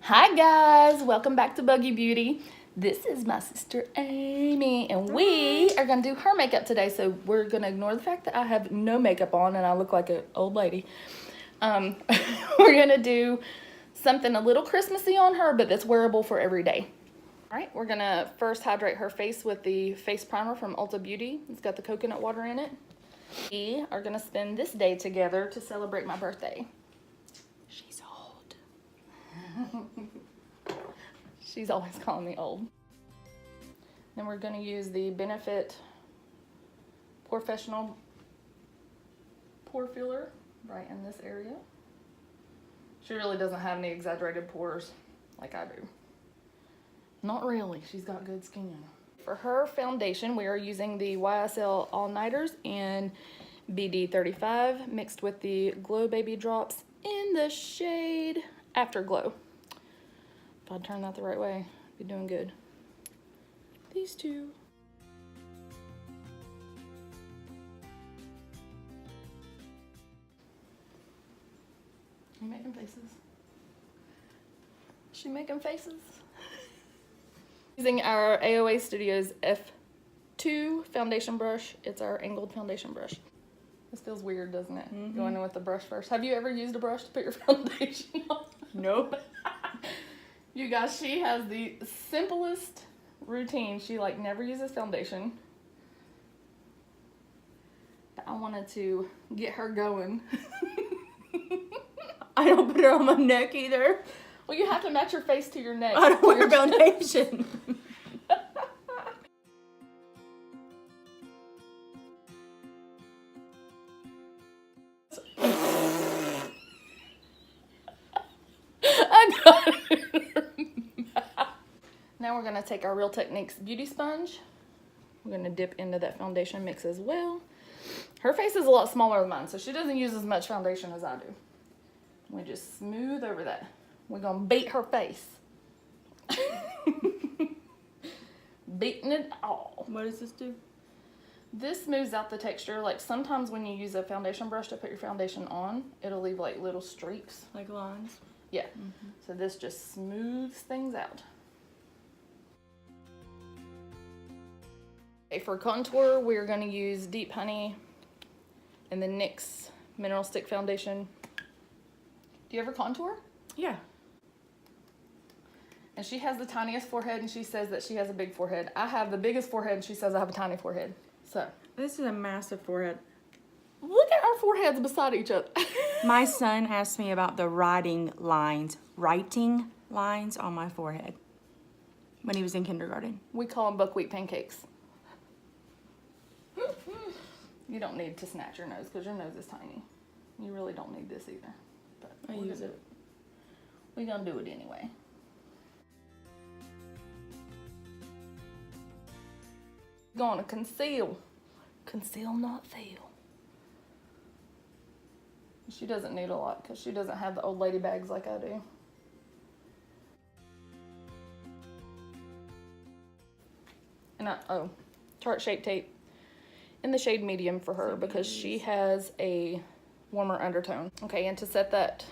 Hi guys, welcome back to Buggy Beauty. This is my sister Amy and we are gonna do her makeup today. So we're gonna ignore the fact that I have no makeup on and I look like an old lady. We're gonna do something a little Christmassy on her, but that's wearable for every day. All right, we're gonna first hydrate her face with the face primer from Ulta Beauty. It's got the coconut water in it. We are gonna spend this day together to celebrate my birthday. She's old. She's always calling me old. Then we're gonna use the Benefit Professional Pore Filler right in this area. She really doesn't have any exaggerated pores like I do. Not really, she's got good skin. For her foundation, we are using the YSL All Nighters in BD35 mixed with the Glow Baby Drops in the shade Afterglow. If I turn that the right way, I'd be doing good. These two. You making faces? She making faces? Using our AOA Studios F2 foundation brush. It's our angled foundation brush. This feels weird, doesn't it? Mm-hmm. Going in with the brush first. Have you ever used a brush to put your foundation on? Nope. You guys, she has the simplest routine. She like never uses foundation. I wanted to get her going. I don't put it on my neck either. Well, you have to match your face to your neck. I don't wear foundation. I got it. Now we're gonna take our Real Techniques beauty sponge. We're gonna dip into that foundation mix as well. Her face is a lot smaller than mine, so she doesn't use as much foundation as I do. We just smooth over that. We're gonna beat her face. Beating it all. What does this do? This smooths out the texture. Like sometimes when you use a foundation brush to put your foundation on, it'll leave like little streaks. Like lines? Yeah. Mm-hmm. So this just smooths things out. Okay, for contour, we're gonna use Deep Honey and the NYX Mineral Stick Foundation. Do you ever contour? Yeah. And she has the tiniest forehead and she says that she has a big forehead. I have the biggest forehead and she says I have a tiny forehead. So. This is a massive forehead. Look at our foreheads beside each other. My son asked me about the writing lines on my forehead when he was in kindergarten. We call them buckwheat pancakes. You don't need to snatch your nose because your nose is tiny. You really don't need this either. But I use it. We're gonna do it anyway. Gonna conceal. Conceal, not fail. She doesn't need a lot because she doesn't have the old lady bags like I do. And Tarte Shape Tape in the shade medium for her because she has a warmer undertone. Okay, and to set that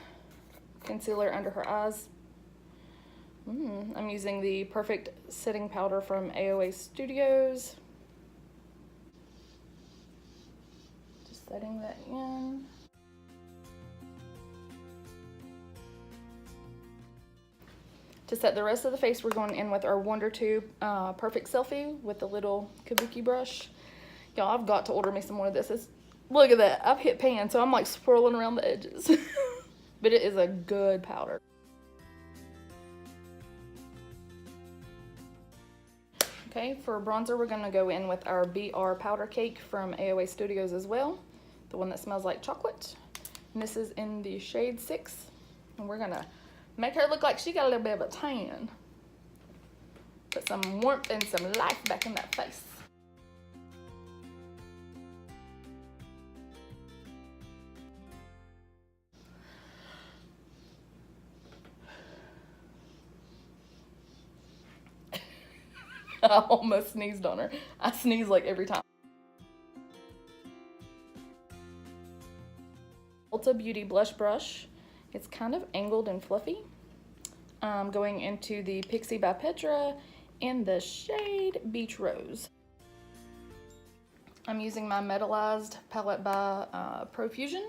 concealer under her eyes, I'm using the Perfect Setting Powder from AOA Studios. Just setting that in. To set the rest of the face, we're going in with our Wonder Tube Perfect Selfie with the little kabuki brush. Y'all, I've got to order me some more of this. Look at that. I've hit pan, so I'm like swirling around the edges. But it is a good powder. Okay, for bronzer, we're going to go in with our BR Powder Cake from AOA Studios as well. The one that smells like chocolate. And this is in the shade 6. And we're going to make her look like she got a little bit of a tan. Put some warmth and some life back in that face. I almost sneezed on her. I sneeze like every time. Ulta Beauty Blush Brush. It's kind of angled and fluffy. Going into the Pixie by Petra in the shade Beach Rose. I'm using my metallized palette by Profusion,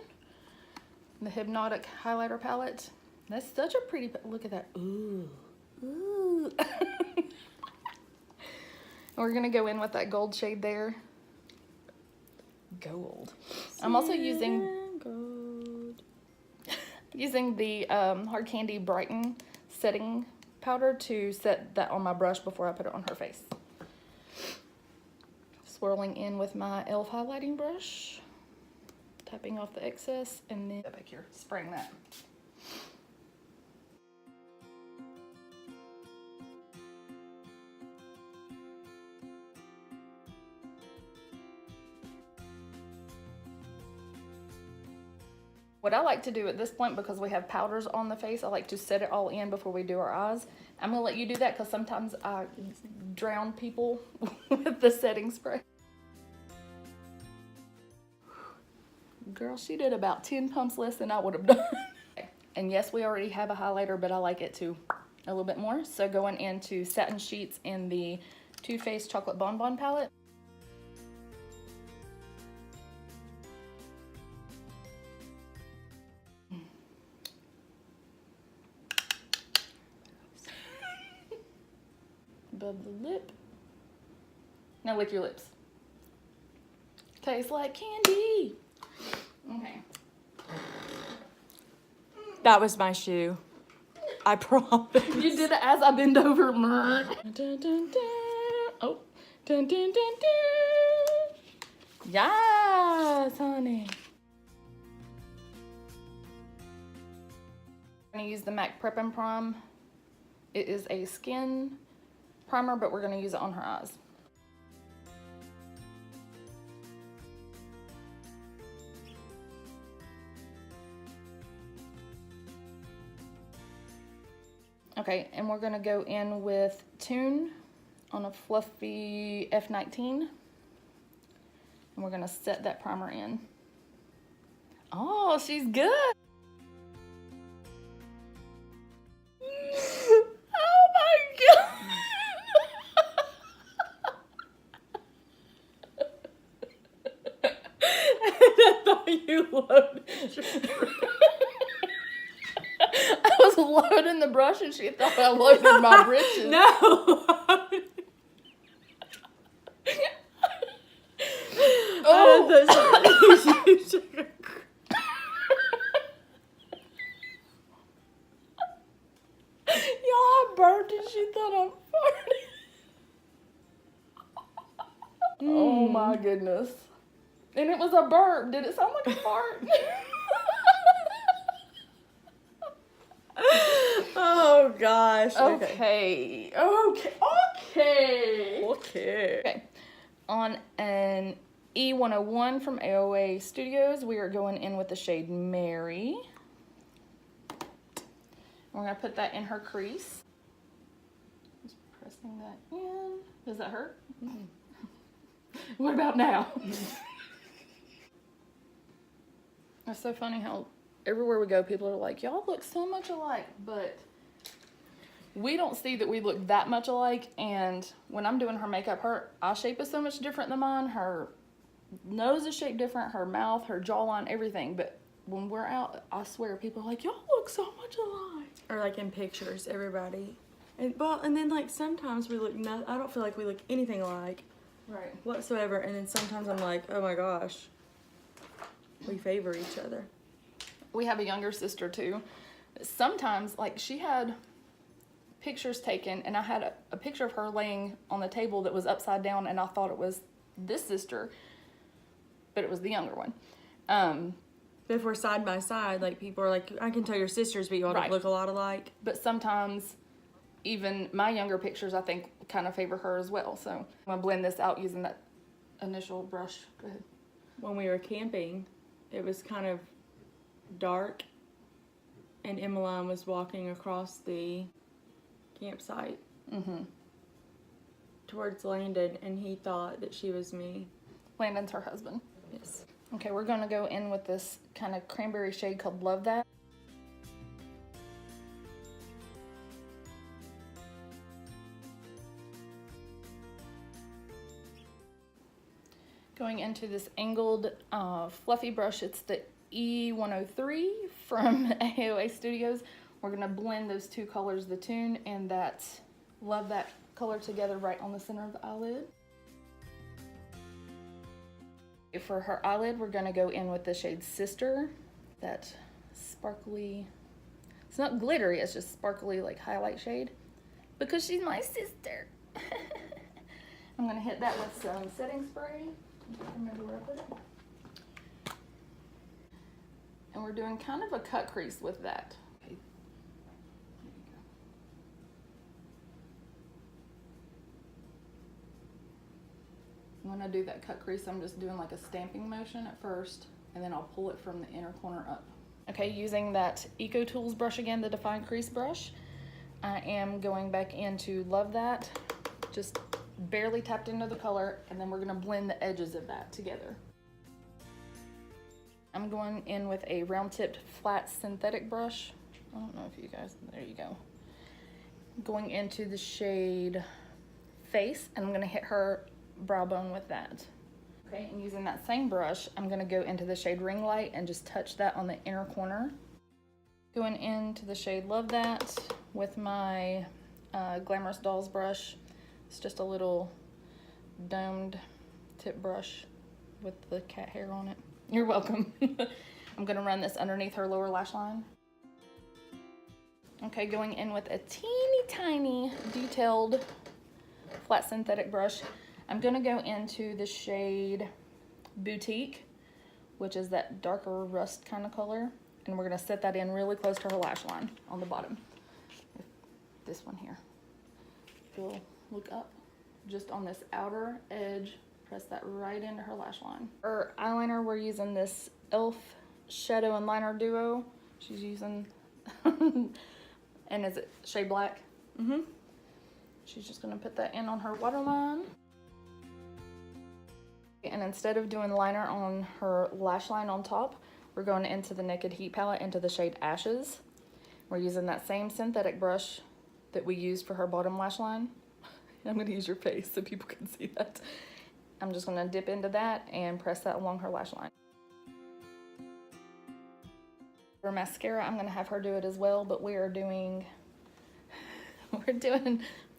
the Hypnotic highlighter palette. That's such a pretty, look at that. Ooh, ooh. We're gonna go in with that gold shade there. Gold. I'm also using the Hard Candy Brighten setting powder to set that on my brush before I put it on her face. Swirling in with my e.l.f. highlighting brush, tapping off the excess, and then back here, spraying that. What I like to do at this point, because we have powders on the face, I like to set it all in before we do our eyes. I'm gonna let you do that because sometimes I drown people with the setting spray. Girl, she did about 10 pumps less than I would have done. And yes, we already have a highlighter, but I like it too a little bit more. So going into Satin Sheets in the Too Faced Chocolate Bonbon palette. Above the lip. Now lick your lips. Tastes like candy. Okay. That was my shoe. I promise. You did it as I bend over. Dun, dun, dun. Oh. Dun, dun, dun, dun. Yes, honey. I'm going to use the MAC Prep and Prime. It is a skin primer, but we're going to use it on her eyes. Okay, and we're going to go in with Tune on a fluffy F19. And we're going to set that primer in. Oh, she's good. Oh my God. I thought you loaded. I was loading the brush and she thought I loaded my britches. No. Oh. Y'all, I burped and she thought I farted. Oh my goodness. And it was a burp. Did it sound like a fart? Oh gosh. Okay. Okay. On an E101 from AOA Studios, we are going in with the shade Mary. We're going to put that in her crease. Just pressing that in. Does that hurt? What about now? It's so funny how everywhere we go, people are like, y'all look so much alike, but we don't see that we look that much alike. And when I'm doing her makeup, her eye shape is so much different than mine. Her nose is shaped different, her mouth, her jawline, everything. But when we're out, I swear, people are like, y'all look so much alike. Or like in pictures, everybody. And then like sometimes we look, I don't feel like we look anything alike. Right. Whatsoever. And then sometimes I'm like, oh my gosh, we favor each other. We have a younger sister too. Sometimes, like, she had pictures taken and I had a picture of her laying on the table that was upside down and I thought it was this sister, but it was the younger one. But if we're side by side, like, people are like, I can tell your sisters, but y'all don't look a lot alike. But sometimes even my younger pictures, I think, kind of favor her as well. So I'm gonna blend this out using that initial brush. Go ahead. When we were camping, it was kind of dark and Emmeline was walking across the campsite towards Landon, and he thought that she was me. Landon's her husband. Yes. Okay, we're gonna go in with this kind of cranberry shade called Love That. Going into this angled fluffy brush, it's the E103 from AOA Studios. We're gonna blend those two colors, the Tune and that Love That color, together right on the center of the eyelid. For her eyelid, we're gonna go in with the shade Sister, that sparkly, it's not glittery, it's just sparkly like highlight shade, because she's my sister. I'm gonna hit that with some setting spray. Remember where I put it? And we're doing kind of a cut crease with that. Okay. When I do that cut crease, I'm just doing like a stamping motion at first, and then I'll pull it from the inner corner up. Okay, using that Eco Tools brush again, the Define Crease brush, I am going back into Love That, just barely tapped into the color, and then we're gonna blend the edges of that together. I'm going in with a round tipped flat synthetic brush. I don't know if you guys, there you go. Going into the shade Face, and I'm gonna hit her brow bone with that. Okay, and using that same brush, I'm gonna go into the shade Ring Light and just touch that on the inner corner. Going into the shade Love That with my Glamorous Dolls brush. It's just a little domed tip brush with the cat hair on it. You're welcome. I'm gonna run this underneath her lower lash line. Okay, going in with a teeny tiny detailed flat synthetic brush. I'm gonna go into the shade Boutique, which is that darker rust kind of color. And we're gonna set that in really close to her lash line on the bottom. This one here. You'll look up, just on this outer edge, press that right into her lash line. For eyeliner, we're using this e.l.f. Shadow and Liner Duo. She's using, and is it shade black? Mm-hmm. She's just gonna put that in on her waterline. And instead of doing liner on her lash line on top, we're going into the Naked Heat palette into the shade Ashes. We're using that same synthetic brush that we used for her bottom lash line. I'm gonna use your face so people can see that. I'm just gonna dip into that and press that along her lash line. For mascara, I'm gonna have her do it as well, but we're doing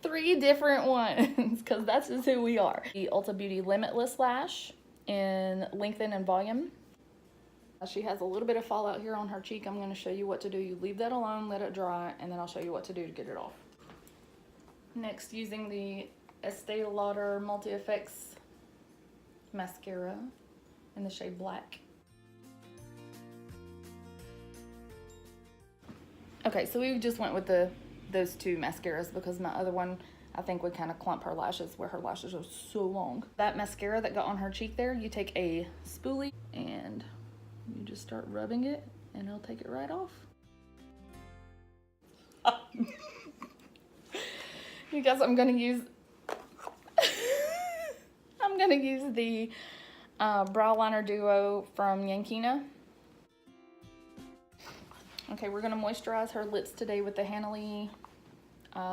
3 different ones, because that's just who we are. The Ulta Beauty Limitless Lash in Lengthen and Volume. She has a little bit of fallout here on her cheek. I'm gonna show you what to do. You leave that alone, let it dry, and then I'll show you what to do to get it off. Next, using the Estee Lauder Multi Effects mascara in the shade Black. Okay, so we just went with those 2 mascaras because my other one, I think would kind of clump her lashes where her lashes are so long. That mascara that got on her cheek there, you take a spoolie and you just start rubbing it and it'll take it right off. You guys, I'm gonna use the Brow Liner Duo from Yankina. Okay, we're gonna moisturize her lips today with the Hanley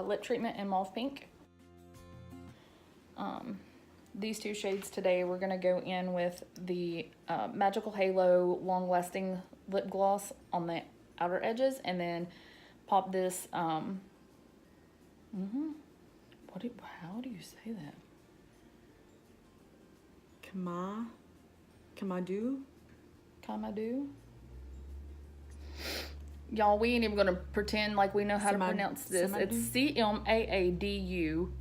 lip treatment in Mauve Pink. These 2 shades today, we're gonna go in with the Magical Halo Long Lasting Lip Gloss on the outer edges, and then pop this, how do you say that? Kamadu? Y'all, we ain't even gonna pretend like we know how to pronounce this. Samadu? It's C-M-A-A-D-U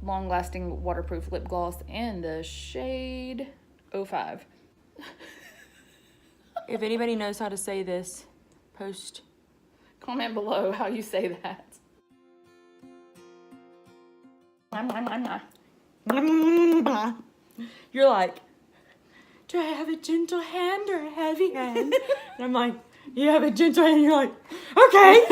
Long Lasting Waterproof Lip Gloss in the shade 05. If anybody knows how to say this, post. Comment below how you say that. You're like, do I have a gentle hand or a heavy hand? And I'm like, you have a gentle hand. You're like, okay.